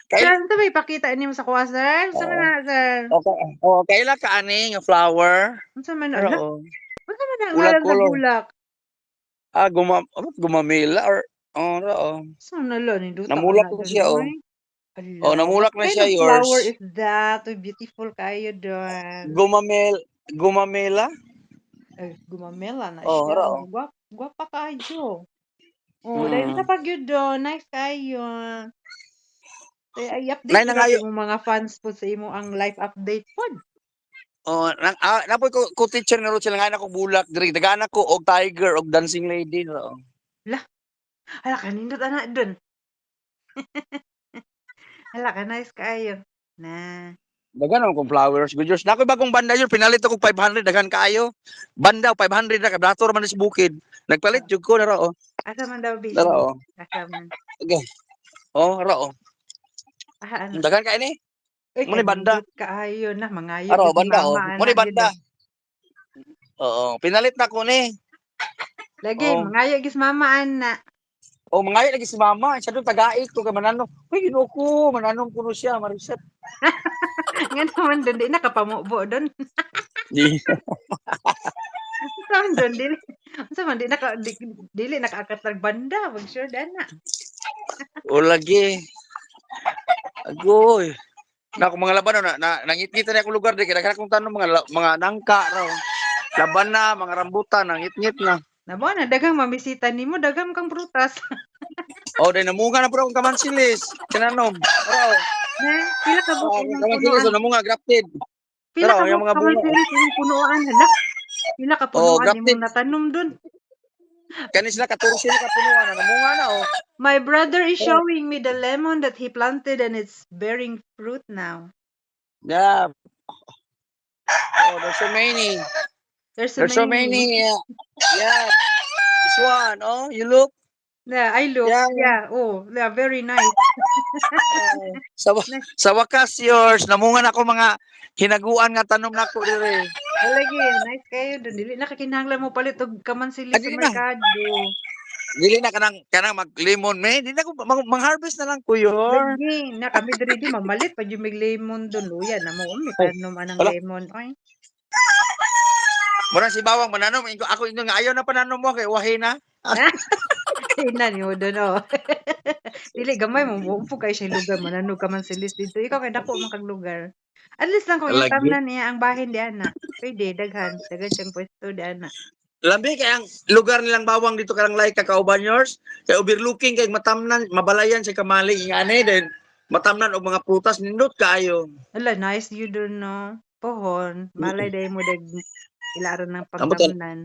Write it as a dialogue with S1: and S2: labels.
S1: Sir,
S2: Kail
S1: unsa may ipakita nimo sa kuha, sir? Unsa man
S2: oo,
S1: na, sir?
S2: kaila ka ani nga flower?
S1: Unsa man na,
S2: Pero
S1: hala, unsa man ang
S2: bulak
S1: ngalan sa
S2: kolor.
S1: bulak?
S2: Gumamela or oo.
S1: So nala ninduta ka
S2: Namulak
S1: na
S2: na
S1: dun,
S2: siya,
S1: oy. Hala, what
S2: namulak na
S1: kind
S2: siya,
S1: of flower
S2: yours.
S1: is that? Uy, beautiful kayo don.
S2: Gumamel Gumamela?
S1: Ay, gumamela na siya.
S2: Oo.
S1: Gwapa kayo. Oh, dayon sa
S2: Mm.
S1: pagyud nice kayo. Kaya
S2: Nay
S1: i-update ko nato
S2: nangayo
S1: imong mga fans po sa imo ang life update pod.
S2: napoy ko teacher nga ro sila nga ako bulak diri. Dagana ko og tiger og dancing lady, oo.
S1: Hala, hala kanindot ana dun. Hala ka nice kayo. Na.
S2: Daghan naman kong flowers, good yours. Nakoy bagong banda yun, pinalit ako 500, daghan kaayo. Banda 500 na kay Blator man sa bukid. Nagpalit
S1: Ah,
S2: jud ko na ra oh.
S1: asa man daw
S2: Dara
S1: busy?
S2: oh.
S1: Asa man?
S2: Okay. Oh, ra oh.
S1: Ana.
S2: Daghan kay ni.
S1: Uy,
S2: Mo ni banda.
S1: kanindot kaayo na mangayo
S2: Aro
S1: gid ni
S2: banda
S1: mama
S2: oh. Mo
S1: ana
S2: ni
S1: gid.
S2: banda. Oo, pinalit na ko ni.
S1: Lagi
S2: Oh.
S1: mangayo gid si mama ana.
S2: Oh, mangayo lagi si mama, siya doon taga-8 ko kay mananong. Uy, Ginoo ko, mananong kuno siya, Mariset.
S1: Nga naman dun, di nakapamubo dun.
S2: Di.
S1: Unsa man dun, dili. Unsa man, dili nakaakat banda. Wag sure dana.
S2: O lagi. Agoy. Na ako mga laban nangit-ngit na akong lugar di kaya kung tanong mga nangka raw. Laban na, mga rambutan, nangit-ngit na.
S1: Nabo na, daghang mamisita nimo, daghang kang prutas.
S2: Oh, dahil namunga na po akong kamansilis. Kinanom. Pero,
S1: Na, pila ka buok imong
S2: kamansilis,
S1: punuan?
S2: o namunga, grafted.
S1: Pila ka
S2: Pero, yung
S1: buok
S2: mga bunga,
S1: kamansilis imong punuan? Hala, pila ka
S2: oh,
S1: punuan
S2: grafted.
S1: imong natanom dun?
S2: Kani sila, 14 na kapunuan, namunga na, oh.
S1: My brother is
S2: Oh,
S1: showing me the lemon that he planted and it's bearing fruit now.
S2: yeah. Oh, there's so many.
S1: There's so
S2: There's so
S1: many.
S2: many. Yeah. This one, oh, you look.
S1: Yeah, I look.
S2: Yeah.
S1: Yeah, oh, yeah, very nice.
S2: Sa,
S1: Na,
S2: sa wakas, yours, namunga na ako mga hinaguan nga tanom na ako dire.
S1: lagi, nice kayo dun. Dili na kakinahanglan mo palit og kamansilis sa
S2: Adi na.
S1: merkado.
S2: Dili na kanang mag-lemon, me. Dili na ko mang-harvest na lang ko, yor.
S1: Lagi, na kami diri di mamalit pa yung may lemon dun. Luya na mo, may
S2: Ay,
S1: tanom anang
S2: wala.
S1: lemon. Oy.
S2: Mura si Bawang mananom. Ako inyo nga ayaw na pananom mo kay wahi na.
S1: Tingnan niyo doon, oh. Dili gamay mo upo kay siya lugar mananog ka man silis dito. Ikaw kay dako man kag lugar. At least lang kung yung
S2: Lagi.
S1: tamnan niya ang bahin di ana. Pwede daghan, daghan siyang pwesto di ana.
S2: Labi kay ang lugar nilang Bawang dito karang like kakauban yours. Kay overlooking kay matamnan, mabalayan sa kamali ingani then matamnan og mga prutas nindot kaayo.
S1: Hala, nice you doon no. Pohon, malay day mo dag ilaron ng
S2: Amo tan
S1: pagtamnan.